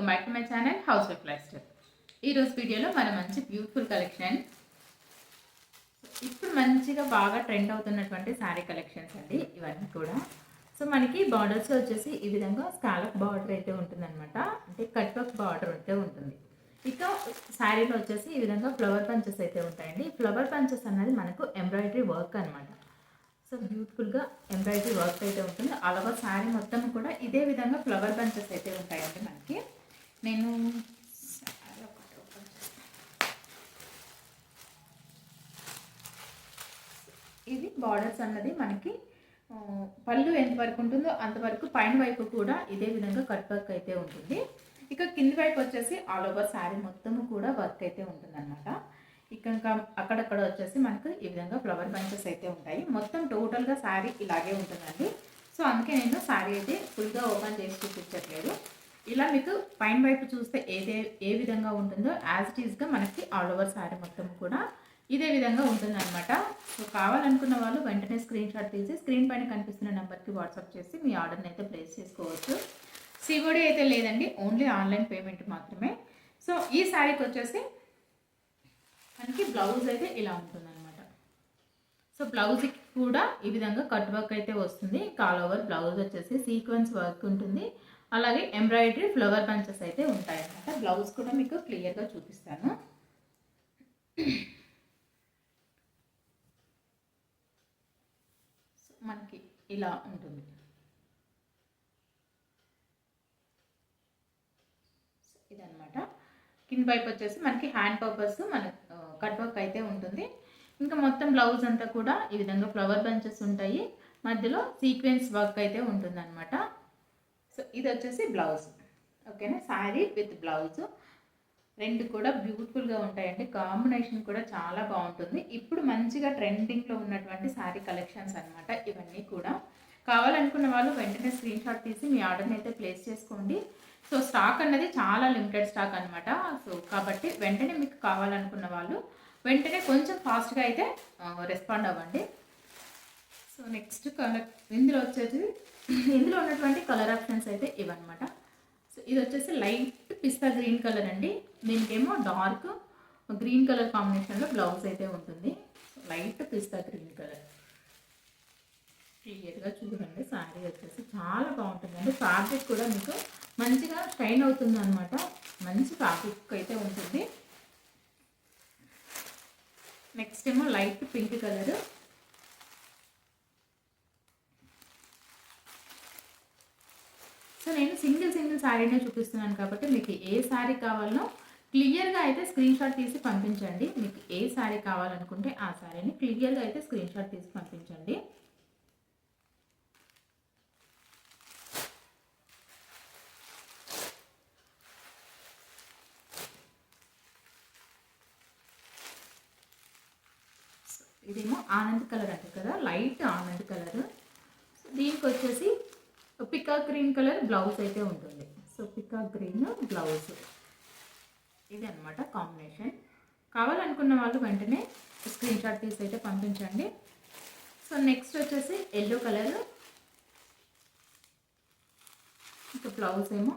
Welcome back to my channel house wife life style. ఈరోజు వీడియోలో మన మంచి బ్యూటిఫుల్ కలెక్షన్, ఇప్పుడు మంచిగా బాగా ట్రెండ్ అవుతున్నటువంటి శారీ కలెక్షన్స్ అండి ఇవన్నీ కూడా. సో మనకి బార్డర్స్ వచ్చేసి ఈ విధంగా స్కాలప్ బార్డర్ అయితే ఉంటుందన్నమాట, అంటే కట్ వర్క్ బార్డర్ అయితే ఉంటుంది. ఇక శారీలో వచ్చేసి ఈ విధంగా ఫ్లవర్ పంచెస్ అయితే ఉంటాయండి. ఫ్లవర్ పంచెస్ అన్నది మనకు ఎంబ్రాయిడరీ వర్క్ అనమాట. సో బ్యూటిఫుల్గా ఎంబ్రాయిడరీ వర్క్ అయితే ఉంటుంది. అలాగే శారీ మొత్తం కూడా ఇదే విధంగా ఫ్లవర్ బంచెస్ అయితే ఉంటాయండి మనకి. నేను ఇది బార్డర్స్ అన్నది మనకి పళ్ళు ఎంతవరకు ఉంటుందో అంతవరకు పైన వైపు కూడా ఇదే విధంగా కట్ వర్క్ అయితే ఉంటుంది. ఇక కింది వైపు వచ్చేసి ఆల్ ఓవర్ శారీ మొత్తము కూడా వర్క్ అయితే ఉంటుంది అనమాట. ఇంకా అక్కడక్కడ వచ్చేసి మనకు ఈ విధంగా ఫ్లవర్ బంచెస్ అయితే ఉంటాయి. మొత్తం టోటల్గా శారీ ఇలాగే ఉంటుందండి. సో అందుకే నేను శారీ అయితే ఫుల్గా ఓపెన్ చేసి చూపించట్లేదు. ఇలా మీకు పైన వైపు చూస్తే ఏ విధంగా ఉంటుందో యాజ్ ఇట్ ఈస్గా మనకి ఆల్ ఓవర్ శారీ మొత్తం కూడా ఇదే విధంగా ఉంటుందన్నమాట. సో కావాలనుకున్న వాళ్ళు వెంటనే స్క్రీన్ షాట్ తీసి స్క్రీన్ పైన కనిపిస్తున్న నెంబర్కి వాట్సాప్ చేసి మీ ఆర్డర్ని అయితే ప్లేస్ చేసుకోవచ్చు. సిఓడి అయితే లేదండి, ఓన్లీ ఆన్లైన్ పేమెంట్ మాత్రమే. సో ఈ శారీకి వచ్చేసి మనకి బ్లౌజ్ అయితే ఇలా ఉంటుంది అనమాట. సో బ్లౌజ్కి కూడా ఈ విధంగా కట్ వర్క్ అయితే వస్తుంది. ఆల్ ఓవర్ బ్లౌజ్ వచ్చేసి సీక్వెన్స్ వర్క్ ఉంటుంది. అలాగే ఎంబ్రాయిడరీ ఫ్లవర్ బంచెస్ అయితే ఉంటాయి అన్నమాట. బ్లౌజ్ కూడా మీకు క్లియర్గా చూపిస్తాను. మనకి ఇలా ఉంటుంది. ఇదన్నమాట. కింద వైపు వచ్చేసి మనకి హ్యాండ్ పర్పస్ మన కట్ వర్క్ అయితే ఉంటుంది. ఇంకా మొత్తం బ్లౌజ్ అంతా కూడా ఈ విధంగా ఫ్లవర్ బంచెస్ ఉంటాయి, మధ్యలో సీక్వెన్స్ వర్క్ అయితే ఉంటుంది అనమాట. సో ఇది వచ్చేసి బ్లౌజ్. ఓకేనా, శారీ విత్ బ్లౌజ్ రెండు కూడా బ్యూటిఫుల్గా ఉంటాయండి. కాంబినేషన్ కూడా చాలా బాగుంటుంది. ఇప్పుడు మంచిగా ట్రెండింగ్లో ఉన్నటువంటి శారీ కలెక్షన్స్ అనమాట ఇవన్నీ కూడా. కావాలనుకున్న వాళ్ళు వెంటనే స్క్రీన్ షాట్ తీసి మీ ఆర్డర్ని అయితే ప్లేస్ చేసుకోండి. సో స్టాక్ అన్నది చాలా లిమిటెడ్ స్టాక్ అనమాట. సో కాబట్టి వెంటనే మీకు కావాలనుకున్న వాళ్ళు వెంటనే కొంచెం ఫాస్ట్గా అయితే రెస్పాండ్ అవ్వండి. సో నెక్స్ట్ కలర్ ఇందులో ఉన్నటువంటి కలర్ ఆప్షన్స్ అయితే ఇవన్నమాట. సో ఇది వచ్చేసి లైట్ పిస్తా గ్రీన్ కలర్ అండి. దీనికేమో డార్క్ గ్రీన్ కలర్ కాంబినేషన్లో బ్లౌజ్ అయితే ఉంటుంది. లైట్ పిస్తా గ్రీన్ కలర్ క్లియర్గా చూడండి. శారీ వచ్చేసి చాలా బాగుంటుందండి. ఫ్యాబ్రిక్ కూడా మీకు మంచిగా షైన్ అవుతుంది అనమాట. మంచి ఫ్యాబ్రిక్ అయితే ఉంటుంది. నెక్స్ట్ ఏమో లైట్ పింక్ కలర్. సో నేను సింగిల్ శారీనే చూపిస్తున్నాను కాబట్టి మీకు ఏ శారీ కావాలనో క్లియర్గా అయితే స్క్రీన్ షాట్ తీసి పంపించండి. మీకు ఏ శారీ కావాలనుకుంటే ఆ శారీని క్లియర్గా అయితే స్క్రీన్ షాట్ తీసి పంపించండి. ఇదేమో ఆనంద్ కలర్ అంటే కదా, లైట్ ఆనంద్ కలర్. దీనికి వచ్చేసి పికాక్ గ్రీన్ కలర్ బ్లౌజ్ అయితే ఉంటుంది. సో పికాక్ గ్రీన్ బ్లౌజ్ ఇది అనమాట కాంబినేషన్. కావాలనుకున్న వాళ్ళు వెంటనే స్క్రీన్ షాట్ తీసి అయితే పంపించండి. సో నెక్స్ట్ వచ్చేసి ఎల్లో కలర్. ఇంకా బ్లౌజ్ ఏమో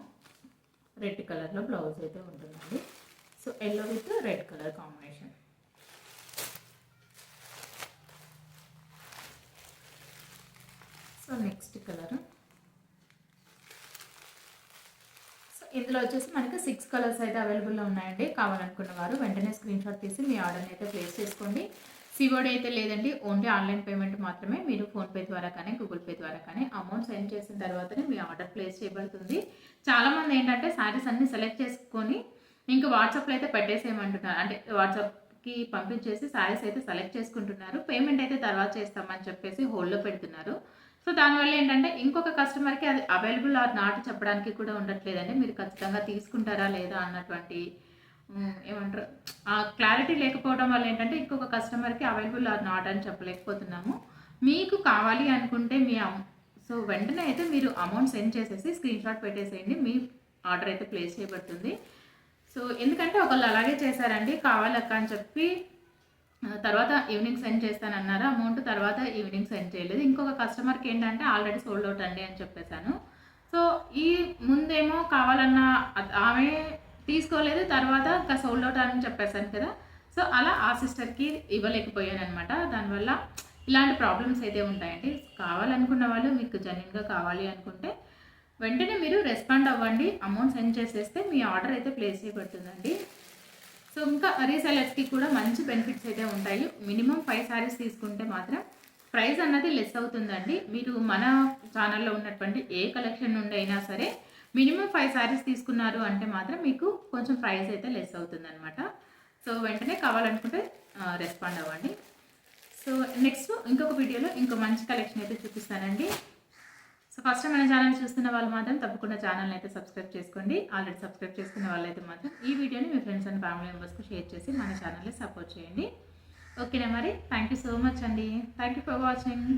రెడ్ కలర్లో బ్లౌజ్ అయితే ఉంటుందండి. So yellow with red colour combination. So next colour. So ఇందులో వచ్చేసి మనకి 6 కలర్స్ అయితే అవైలబుల్లో ఉన్నాయండి. కావాలనుకున్న వారు వెంటనే స్క్రీన్ షాట్ తీసి మీ ఆర్డర్ని అయితే ప్లేస్ చేసుకోండి. సిఓడి అయితే లేదండి, ఓన్లీ ఆన్లైన్ పేమెంట్ మాత్రమే. మీరు ఫోన్పే ద్వారా కానీ గూగుల్ పే ద్వారా కానీ అమౌంట్ సెండ్ చేసిన తర్వాతనే మీ ఆర్డర్ ప్లేస్ చేయబడుతుంది. చాలామంది ఏంటంటే శారీస్ అన్ని సెలెక్ట్ చేసుకొని ఇంకా వాట్సాప్లో అయితే పెట్టేసేయమంటున్నారు. అంటే వాట్సాప్కి పంపించేసి శారీస్ అయితే సెలెక్ట్ చేసుకుంటున్నారు. పేమెంట్ అయితే తర్వాత చేస్తామని చెప్పేసి హోల్డ్లో పెడుతున్నారు. సో దానివల్ల ఏంటంటే ఇంకొక కస్టమర్కి అది అవైలబుల్ ఆర్ నాట్ చెప్పడానికి కూడా ఉండట్లేదండి. మీరు ఖచ్చితంగా తీసుకుంటారా లేదా అన్నటువంటి ఏమంటారు ఆ క్లారిటీ లేకపోవడం వల్ల ఏంటంటే ఇంకొక కస్టమర్కి అవైలబుల్ ఆర్ నాట్ అని చెప్పలేకపోతున్నాము. మీకు కావాలి అనుకుంటే సో వెంటనే అయితే మీరు అమౌంట్ సెండ్ చేసేసి స్క్రీన్ షాట్ పెట్టేసేయండి. మీ ఆర్డర్ అయితే ప్లేస్ చేయబడుతుంది. సో ఎందుకంటే ఒకళ్ళు అలాగే చేశారండి, కావాలక్క అని చెప్పి తర్వాత ఈవినింగ్ సెండ్ చేస్తానన్నారు. అమౌంట్ తర్వాత ఈవినింగ్ సెండ్ చేయలేదు. ఇంకొక కస్టమర్కి ఏంటంటే ఆల్రెడీ సోల్డ్ అవుట్ అండి అని చెప్పేశాను. సో ఈ ముందేమో కావాలన్నా ఆమె తీసుకోలేదు, తర్వాత ఇంకా సోల్డ్ అవుట్ అని చెప్పేసాను కదా. సో అలా ఆ సిస్టర్కి ఇవ్వలేకపోయాను అనమాట. దానివల్ల ఇలాంటి ప్రాబ్లమ్స్ అయితే ఉంటాయండి. కావాలనుకున్న వాళ్ళు, మీకు జెన్యున్గా కావాలి అనుకుంటే వెంటనే మీరు రెస్పాండ్ అవ్వండి. అమౌంట్ సెండ్ చేసేస్తే మీ ఆర్డర్ అయితే ప్లేస్ చేయబడుతుందండి. సో ఇంకా రీసెలర్స్కి కూడా మంచి బెనిఫిట్స్ అయితే ఉంటాయి. మినిమం 5 శారీస్ తీసుకుంటే మాత్రం ప్రైస్ అన్నది లెస్ అవుతుందండి. మీరు మన ఛానల్లో ఉన్నటువంటి ఏ కలెక్షన్ నుండి అయినా సరే మినిమం 5 శారీస్ తీసుకున్నారు అంటే మాత్రం మీకు కొంచెం ప్రైస్ అయితే లెస్ అవుతుందన్నమాట. సో వెంటనే కావాలనుకుంటే రెస్పాండ్ అవ్వండి. సో నెక్స్ట్ ఇంకొక వీడియోలో ఇంకో మంచి కలెక్షన్ అయితే చూపిస్తానండి. సో ఫస్ట్ మన ఛానల్ చూస్తున్న వాళ్ళు మాత్రం తప్పకుండా ఛానల్ని అయితే సబ్స్క్రైబ్ చేసుకోండి. ఆల్రెడీ సబ్స్క్రైబ్ చేసుకున్న వాళ్ళైతే మాత్రం ఈ వీడియోని మీ ఫ్రెండ్స్ అండ్ ఫ్యామిలీ మెంబర్స్కి షేర్ చేసి మన ఛానల్ని సపోర్ట్ చేయండి. ఓకేనా మరి, థ్యాంక్ యూ సో మచ్ అండి. Thank you for watching.